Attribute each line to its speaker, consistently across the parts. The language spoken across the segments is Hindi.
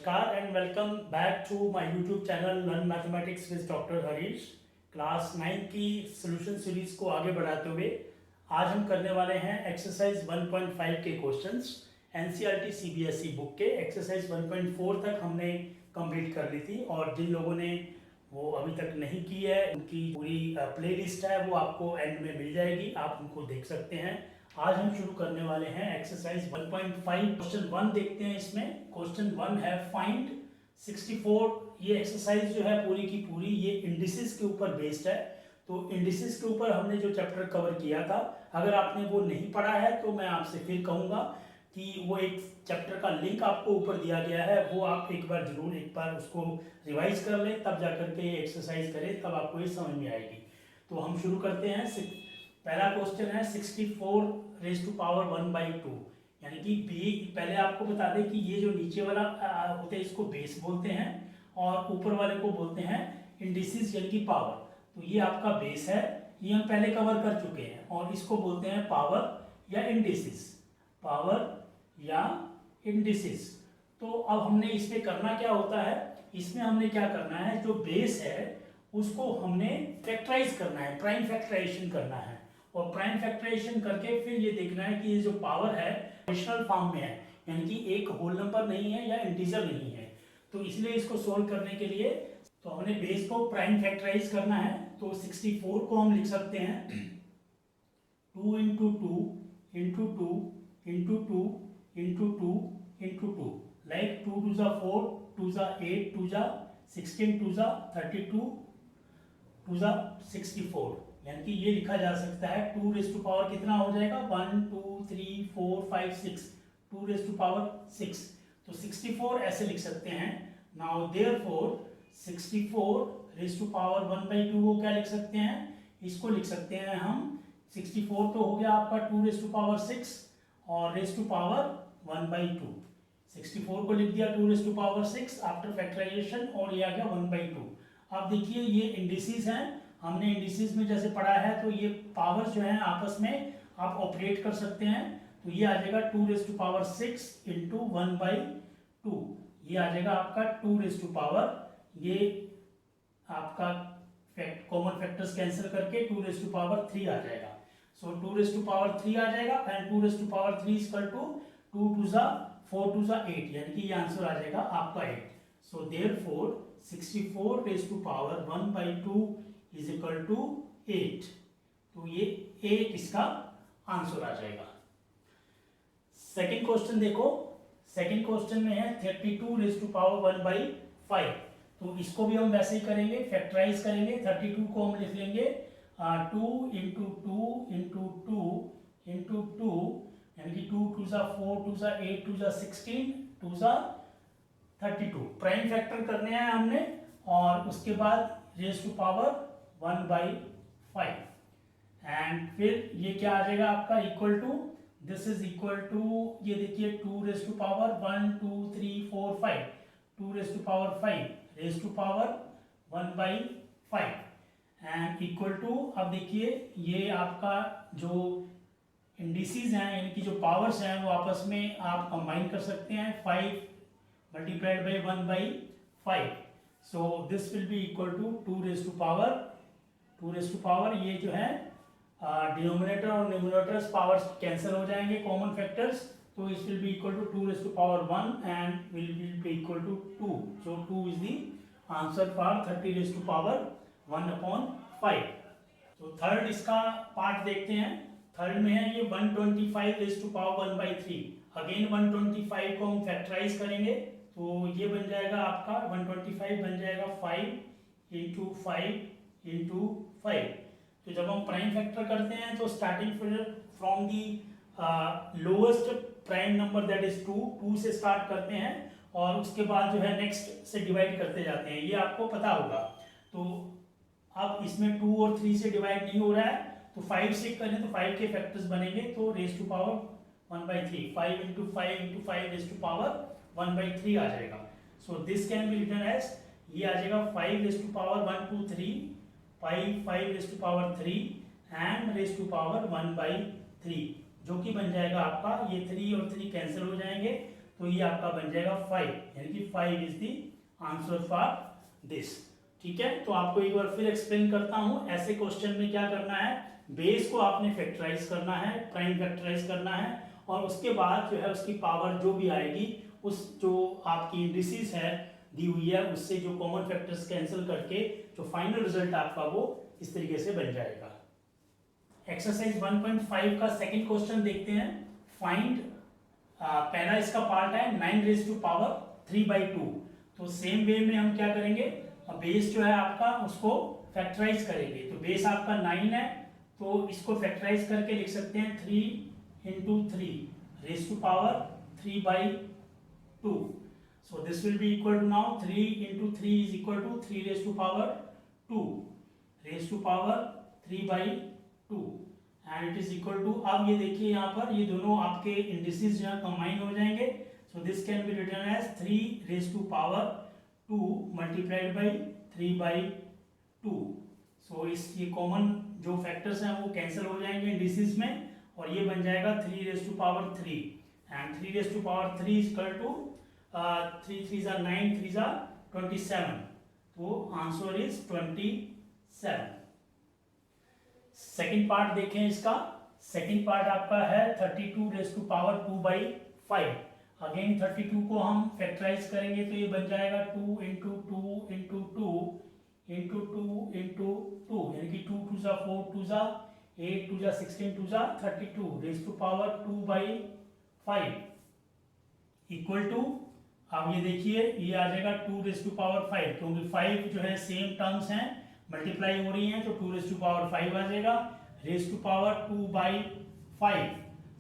Speaker 1: नमस्कार and welcome back to my YouTube channel learn mathematics with doctor Harish. Class 9 की सॉल्यूशन सीरीज को आगे बढ़ाते हुए आज हम करने वाले हैं एक्सरसाइज 1.5 के क्वेश्चंस। एनसीईआरटी सीबीएसई बुक के एक्सरसाइज 1.4 तक हमने कंप्लीट कर ली थी और जिन लोगों ने वो अभी तक नहीं की है उनकी पूरी प्लेलिस्ट है वो आपको एंड में मिल जाएगी, आप उनको देख सकते हैं। आज हम शुरू करने वाले हैं एक्सरसाइज 1.5। क्वेश्चन 1 देखते हैं। इसमें क्वेश्चन 1 है फाइंड 64। ये एक्सरसाइज जो है पूरी की पूरी ये इंडिसेस के ऊपर बेस्ड है। तो इंडिसेस के ऊपर हमने जो चैप्टर कवर किया था, अगर आपने वो नहीं पढ़ा है तो मैं आपसे फिर कहूँगा कि वो एक चैप्टर का लिंक आपको ऊपर दिया गया है, वो आप एक बार उसको रिवाइज कर लें, तब जाकर के एक्सरसाइज करें, तब आपको ये समझ में आएगी। तो हम शुरू करते हैं। पहला क्वेश्चन है 64 रेज टू पावर 1/2, यानी कि पहले आपको बता दें कि ये जो नीचे वाला होते हैं इसको बेस बोलते हैं और ऊपर वाले को बोलते हैं इंडिसेस यानी कि पावर। तो ये आपका बेस है, ये हम पहले कवर कर चुके हैं और इसको बोलते हैं पावर या इंडिसेस। पावर या इंडिसेस। तो अब हमने इसमें करना क्या होता है, इसमें हमने क्या करना है, जो बेस है उसको हमने फैक्टराइज करना है, प्राइम फैक्टराइजेशन करना है और प्राइम फैक्टराइजेशन करके फिर ये देखना है कि ये जो पावर है रेशनल फॉर्म में है, यानी कि एक होल नंबर नहीं है या इंटीजर नहीं है। तो इसलिए इसको सोल्व करने के लिए तो हमने बेस को प्राइम फैक्टराइज करना है। तो 64 को हम लिख सकते हैं 2 into 2 into 2 into 2 into 2 into 2, like 2 2 जा 4, 2 जा 8, 2 जा 16, 2 जा 32, 2 जा 64, यानी कि ये लिखा जा सकता है 2 रेज टू पावर कितना हो जाएगा 1 2 3 4 5 6, 2 रेज टू पावर 6। तो 64 ऐसे लिख सकते हैं। Now therefore 64 raise to power 1/2 को क्या लिख सकते हैं, इसको लिख सकते हैं हम 64 तो हो गया आपका 2 रेज टू पावर 6 और रेज टू पावर 1/2। 64 को लिख दिया 2 raise to power 6 after factorization और ये आ गया 1/2। अब देखिए ये इंडिसेस हैं, हमने इंडिसेस में जैसे पढ़ा है तो ये पावर जो है आपस में आप ऑपरेट कर सकते हैं। तो ये आ जाएगा 2 रेज टू पावर 6 इंटू 1/2, ये आ जाएगा आपका 2 रेज टू पावर, ये आपका कॉमन फैक्टर्स कैंसिल करके 2 रेज टू पावर 3 आ जाएगा। सो 2 रेज टू पावर 3 आ जाएगा and 2 raise to power 3 equal to 2 2 जा 4 2 जा 8, यानी कि ये आंसर आ जाएगा आपका 8। So therefore 64 raise to power 1/2 is equal to 8। तो ये 8 इसका आंसर आ जाएगा। सेकंड क्वेश्चन देखो। सेकंड क्वेश्चन में है 32 रेज टू पावर 1/5। तो इसको भी हम वैसे ही करेंगे, फैक्टराइज करेंगे। 32 को हम लिख लेंगे 2 इंटू 2 इंटू 2 इंटू 2, यानी कि 2 2 जा 4, 2 जा 8, 2 जा 16, 2 जा 32। प्राइम फैक्टर करने हैं हमने और उसके बाद रेज टू पावर 1/5 एंड फिर ये क्या आ जाएगा आपका equal to, this is equal to, ये देखिए 2 raise to power 1 2 3 4 5, 2 raise to power 5 raise to power 1/5 and equal to, अब देखिए ये आपका जो इंडिसेस हैं यानी कि जो पावर्स हैं वो आपस में आप कंबाइन कर सकते हैं, 5 multiplied by 1/5। So this will be equal to 2 raise to power ये जो है डिनोमिनेटर और न्यूमरेटर पावर्स कैंसिल हो जाएंगे, कॉमन फैक्टर्स। तो इस will be equal to 2 raise to power 1 and will be equal to 2। So 2 is the answer for 30 raise to power 1/5। तो थर्ड इसका पार्ट देखते हैं। थर्ड में है ये 125 रेज टू पावर 1/3। अगेन 125 को हम फैक्टराइज करेंगे तो ये बन जाएगा आपका 125 बन जाएगा 5 इंटू 5 इंटू 5। तो जब हम प्राइम फैक्टर करते हैं तो starting from the lowest prime number that is 2 से स्टार्ट करते हैं और उसके बाद जो है नेक्स्ट से डिवाइड करते जाते हैं, ये आपको पता होगा। तो अब इसमें 2 और 3 से डिवाइड नहीं हो रहा है तो 5 से करें तो 5 के फैक्टर्स बनेंगे, तो raise to power 1/3, 5 into 5 into 5 raise to power 1/3 आ जाएगा। So this can be written as, ये आ जाएगा 5 raise to power 1 2 3, 5 raise to power 3 and raise to power 1/3, जो कि बन जाएगा आपका, ये 3 और 3 कैंसिल हो जाएंगे तो तो ये आपका बन जाएगा 5, यानी कि 5 is the answer for this. ठीक है, तो आपको एक बार फिर एक्सप्लेन करता हूं। ऐसे क्वेश्चन में क्या करना है, बेस को आपने फैक्टराइज करना है, प्राइम फैक्टराइज करना है, और उसके बाद जो है उसकी पावर जो भी आएगी उस जो आपकी इंडिसेस है दी हुई है उससे जो कॉमन फैक्टर्स कैंसिल करके जो फाइनल रिजल्ट आपका वो इस तरीके से बन जाएगा। एक्सरसाइज 1.5 का सेकंड क्वेश्चन देखते हैं। फाइंड, पहला इसका पार्ट है 9 रेज टू पावर 3/2। तो सेम वे में हम क्या करेंगे, बेस जो है आपका उसको फैक्टराइज करेंगे। तो बेस आपका 9 है, तो इसको फैक्टराइज करके लिख सकते हैं 3 into 3 raise to power 3/2। So this will be equal to now 3 into 3 is equal to 3 raised to power 2 raised to power 3/2 and it is equal to, अब ये देखिए यहाँ पर ये दोनों आपके इंडिसेस जो है कंबाइन हो जाएंगे। So this can be written as 3 raised to power 2 multiplied by 3/2। So इस ये कॉमन जो फैक्टर्स हैं वो कैंसिल हो जाएंगे इंडिसेस में, और ये बन जाएगा 3 raised to power 3 and 3 raised to power 3 is equal to 3 3s are 9, 3s are 27, तो आंसर इज 27। सेकंड पार्ट देखें इसका। सेकंड पार्ट आपका है 32 रेज टू पावर 2/5। अगेन 32 को हम फैक्टराइज करेंगे तो ये बन जाएगा 2 into 2 into 2 into 2 into 2, यानी कि 2 2s are 4, 2s are 8, 2s are 16, 2s are 32 raise to power 2/5 equal to, अब ये देखिए ये आ जाएगा 2 रेज टू पावर 5, क्योंकि 5 जो है सेम टर्म्स हैं, मल्टीप्लाई हो रही हैं, तो 2 रेज टू पावर 5 आ जाएगा raise to power 2/5।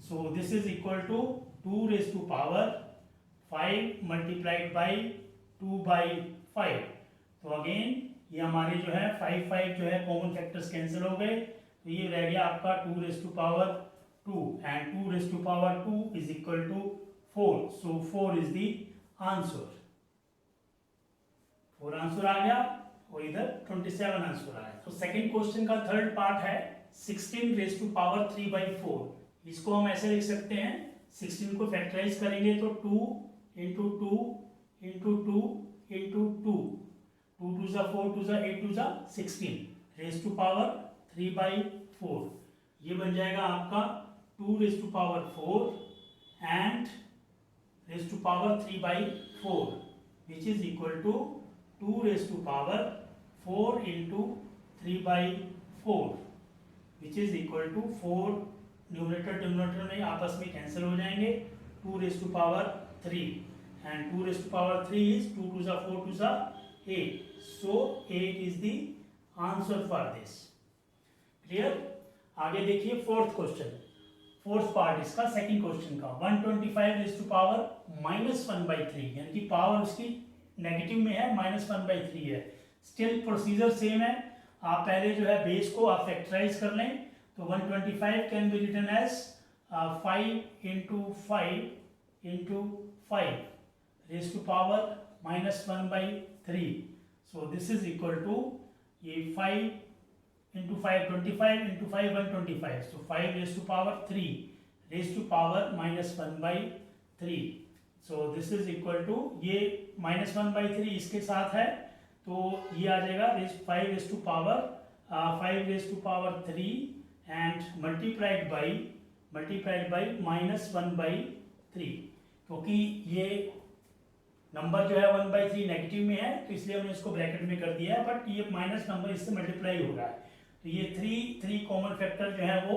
Speaker 1: So this is equal to 2 raise to power 5 multiplied by 2/5। तो अगेन ये हमारे जो है 5 5 जो है कॉमन फैक्टर्स कैंसिल हो गए, तो ये रह गया आपका 2 raise to power 2 and 2 raise to power 2 is equal to 4। So 4 is the answer. 4 answer आ गया और इधर 27 आंसर आया। तो सेकंड क्वेश्चन का थर्ड पार्ट है 16 रेज टू पावर 3/4। इसको हम ऐसे लिख सकते हैं, 16 को फैक्टराइज करेंगे तो 2 into 2 into 2 into 2, 2 2s are 4, 2s are 8, 2s are 16 raise to power 3/4। ये बन जाएगा आपका 2 raise to power 4 and raised to power 3/4 which is equal to 2 raised to power 4 into 3/4 which is equal to 4, numerator denominator में आपस में कैंसिल हो जाएंगे, 2 raised to power 3 and 2 raised to power 3 is 2 2s are 4, 2s are 8, so 8 is the answer for this। Clear. आगे देखिए फोर्थ क्वेश्चन, फोर्थ पार्ट इसका सेकंड क्वेश्चन का 125 रेज टू पावर -1/3, यानी कि पावर उसकी नेगेटिव में है, -1/3 है। स्टिल प्रोसीजर सेम है, आप पहले जो है बेस को आप फैक्टराइज कर लें, तो 125 can be written as 5 into 5 into 5 raise to power -1/3। So this is equal to ये 5 into 5 25 into 5 125, so 5 raised to power 3 raised to power -1/3। so this is equal to, ये -1/3 इसके साथ है तो ये आ जाएगा 5 raised to power 3 and multiplied by -1/3, क्योंकि ये नंबर जो है 1/3 नेगेटिव में है तो इसलिए हमने इसको ब्रैकेट में कर दिया है, बट ये माइनस नंबर इससे मल्टीप्लाई हो रहा है, तो ये 3 कॉमन फैक्टर जो है वो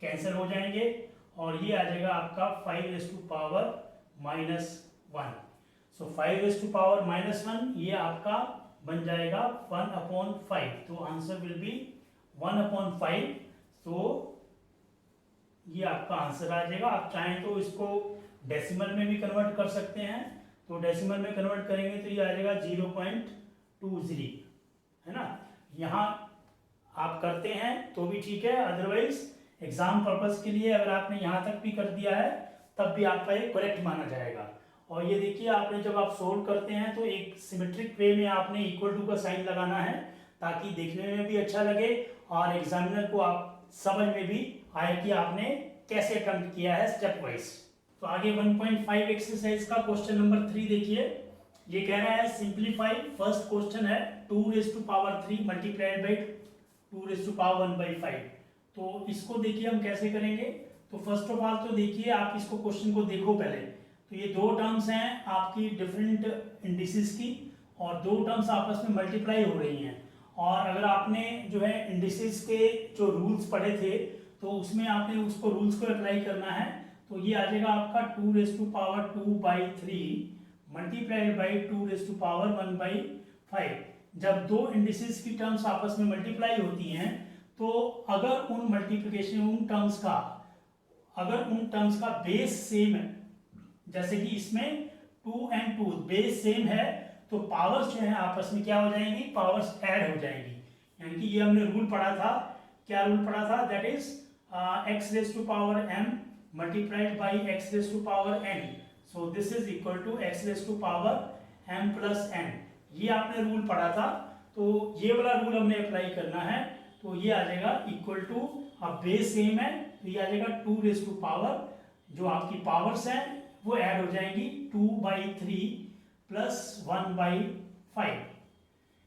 Speaker 1: कैंसिल हो जाएंगे और ये आ जाएगा आपका 5 raise to power -1। So 5 raise to power -1 ये आपका बन जाएगा 1/5, तो आंसर विल बी 1/5। तो ये आपका आंसर आ जाएगा। आप चाहें तो इसको डेसिमल में भी कन्वर्ट कर सकते हैं, तो डेसिमल में कन्वर्ट करेंगे तो ये आ जाएगा 0.20, है ना। यहाँ आप करते हैं तो भी ठीक है, अदरवाइज एग्जाम पर्पस के लिए अगर आपने यहाँ तक भी कर दिया है तब भी आपका ये करेक्ट माना जाएगा। और ये देखिए आपने जब आप सोल्व करते हैं तो एक सिमेट्रिक वे में आपने इक्वल टू का साइन लगाना है ताकि देखने में भी अच्छा लगे और एग्जामिनर को आप समझ में भी आए कि आपने कैसे अटेम्प्ट किया है स्टेप वाइज। तो आगे 1.5 एक्सरसाइज का क्वेश्चन नंबर 3 देखिए। ये कह रहा है सिंप्लीफाई, फर्स्ट क्वेश्चन है 2⁻³ मल्टीप्लाइड बाई 2⁻⁵ तो इसको देखिए हम कैसे करेंगे। तो फर्स्ट ऑफ ऑल तो देखिए आप इसको क्वेश्चन को देखो पहले। तो ये दो टर्म्स हैं आपकी डिफरेंट इंडिसेस की और दो टर्म्स आपस में मल्टीप्लाई हो रही हैं। और अगर आपने जो है इंडिसेस के जो रूल्स पढ़े थे तो उसमें आपने उसको रूल्स को अप्लाई करना है। तो ये आ जाएगा आपका 2⁻2/3 मल्टीप्लाइड बाई 2⁻1/5। जब दो इंडिसेस की टर्म्स आपस में मल्टीप्लाई होती हैं तो अगर उन टर्म्स का बेस सेम है, जैसे कि इसमें 2 और 2 बेस सेम है, तो पावर्स जो है आपस में क्या हो जाएंगी, पावर्स ऐड हो जाएंगी। यानी कि ये हमने रूल पढ़ा था, क्या रूल पढ़ा था, that is x⁻m multiplied by x⁻n, so this is equal to x⁻m plus n। ये आपने रूल पढ़ा था, तो ये वाला रूल हमने अप्लाई करना है। तो ये आ जाएगा इक्वल टू, अब बेस सेम है तो ये आ जाएगा 2⁻, जो आपकी पावर्स हैं वो ऐड हो जाएंगी 2/3 प्लस 1/5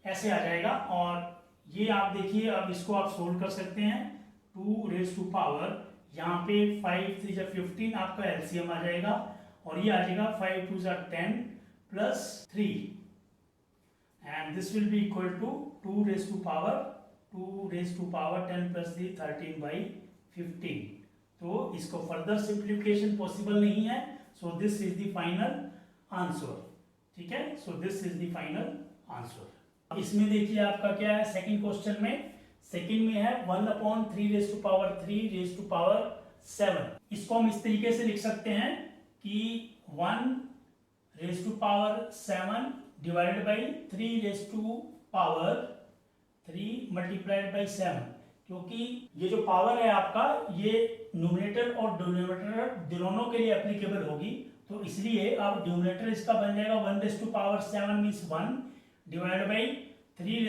Speaker 1: ऐसे आ जाएगा। और ये आप देखिए, अब इसको आप सोल्व कर सकते हैं। 2⁻, यहाँ पे 5 3 15 आपका एलसीएम आ जाएगा और ये आ जाएगा 5 2 10 plus 3 and this will be equal to 2⁻10 plus 3 13/15। तो इसको फर्दर सिंप्लीफिकेशन पॉसिबल नहीं है, so this is the final answer. ठीक है, so this is the final answer. इसमें देखिए आपका क्या है, सेकंड क्वेश्चन में, सेकंड में है 1/3⁻7। इसको हम इस तरीके से लिख सकते हैं कि 1⁻7 डिवाइडेड बाई 3⁻3 मल्टीप्लाइड बाई 7, क्योंकि ये जो पावर है आपका ये न्यूमरेटर और डिनोमिनेटर दोनों के लिए एप्लीकेबल होगी। तो इसलिए अब डिनोमिनेटर इसका बन जाएगा 1⁻7 मीन्स 1 डिवाइडेड बाई 3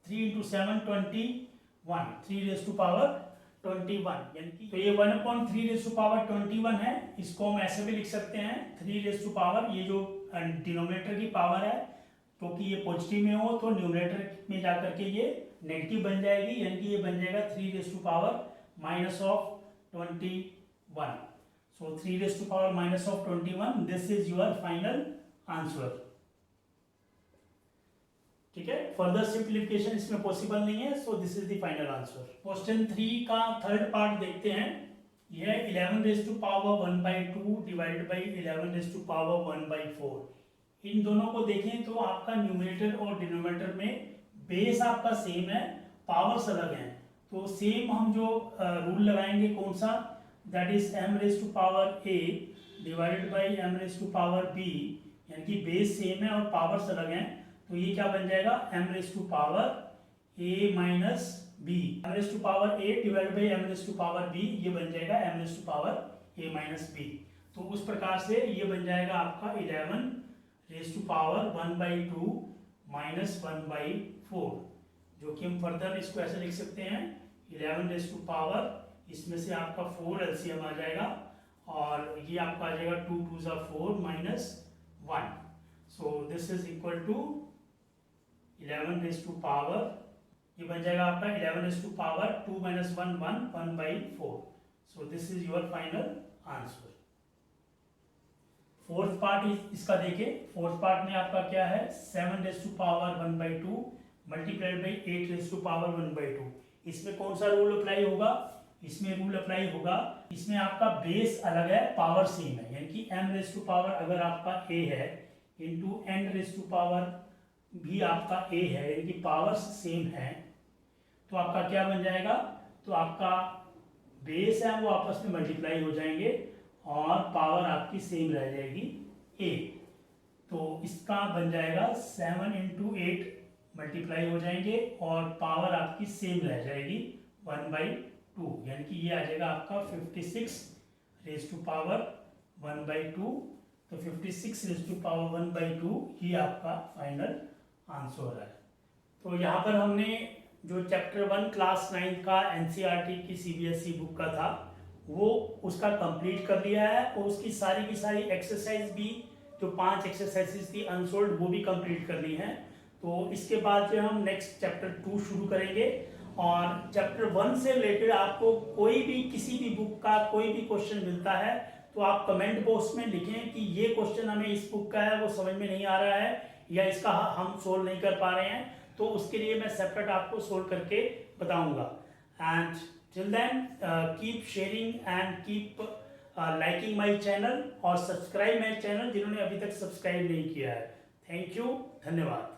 Speaker 1: into 7 21, 3⁻21, यानी कि तो ये 1/3⁻21 है। इसको हम ऐसे भी लिख सकते हैं 3⁻, ये जो डिनोमिनेटर की पावर है, क्योंकि ये पॉजिटिव में हो तो न्यूमरेटर में जाकर के ये नेगेटिव बन जाएगी, यानी कि ये बन जाएगा 3⁻⁻21। सो 3⁻⁻21, this is your final answer. ठीक है, फर्दर सिंप्लीफिकेशन इसमें पॉसिबल नहीं है, so this is the final answer. Question 3 का थर्ड पार्ट देखते हैं। यह 11⁻1/2 डिवाइडेड बाई 11⁻1/4। इन दोनों को देखें तो आपका न्यूमरेटर और डिनोमिनेटर में बेस आपका सेम है, पावर्स अलग हैं। तो सेम हम जो रूल लगाएंगे कौन सा, that is m⁻a divided by m⁻b, यानी कि बेस सेम है और पावर्स अलग हैं। तो ये क्या बन जाएगा, m⁻a minus b, m⁻a divided by m⁻b, ये बन जाएगा m⁻a माइनस b। तो उस प्रकार से ये बन जाएगा आपका 11⁻1/2 माइनस 1/4, जो कि हम फर्दर इसको ऐसे लिख सकते हैं 11⁻, इसमें से आपका 4 एलसीएम आ जाएगा और ये आपका आ जाएगा 2 2 4 minus 1। So this is equal to 11⁻, ये बन जाएगा आपका 11⁻2 minus 1 1/4। So this is your final answer. Fourth part इसका देखें। फोर्थ पार्ट में आपका क्या है, 7⁻1/2 मल्टीप्लाइड बाई 8⁻1/2। इसमें कौन सा रूल अप्लाई होगा, इसमें रूल अप्लाई होगा, इसमें आपका बेस अलग है, पावर सेम है, यानी कि m⁻, अगर आपका a है इंटू n⁻, भी आपका a है, यानी कि पावर्स सेम है, तो आपका क्या बन जाएगा, तो आपका बेस है वो आपस में मल्टीप्लाई हो जाएंगे और पावर आपकी सेम रह जाएगी a। तो इसका बन जाएगा 7 × 8 मल्टीप्लाई हो जाएंगे और पावर आपकी सेम रह जाएगी 1/2, यानी कि ये आ जाएगा आपका 56⁻1/2। तो 56⁻1/2 ये आपका फाइनल आंसर है। तो यहाँ पर हमने जो चैप्टर 1 क्लास 9 का एनसीईआरटी की सीबीएसई बुक का था वो उसका कंप्लीट कर लिया है और उसकी सारी की सारी एक्सरसाइज भी, जो 5 एक्सरसाइजेज थी अनसोल्ड, वो भी कंप्लीट कर ली हैं। तो इसके बाद जो हम नेक्स्ट चैप्टर 2 शुरू करेंगे। और चैप्टर 1 से रिलेटेड आपको कोई भी किसी भी बुक का कोई भी क्वेश्चन मिलता है तो आप कमेंट बॉक्स में लिखें कि ये क्वेश्चन हमें इस बुक का है, वो समझ में नहीं आ रहा है या इसका हम सोल्व नहीं कर पा रहे हैं, तो उसके लिए मैं सेपरेट आपको सोल्व करके बताऊंगा। And till then keep sharing and keep liking my channel और सब्सक्राइब माय चैनल जिन्होंने अभी तक सब्सक्राइब नहीं किया है। थैंक यू, धन्यवाद।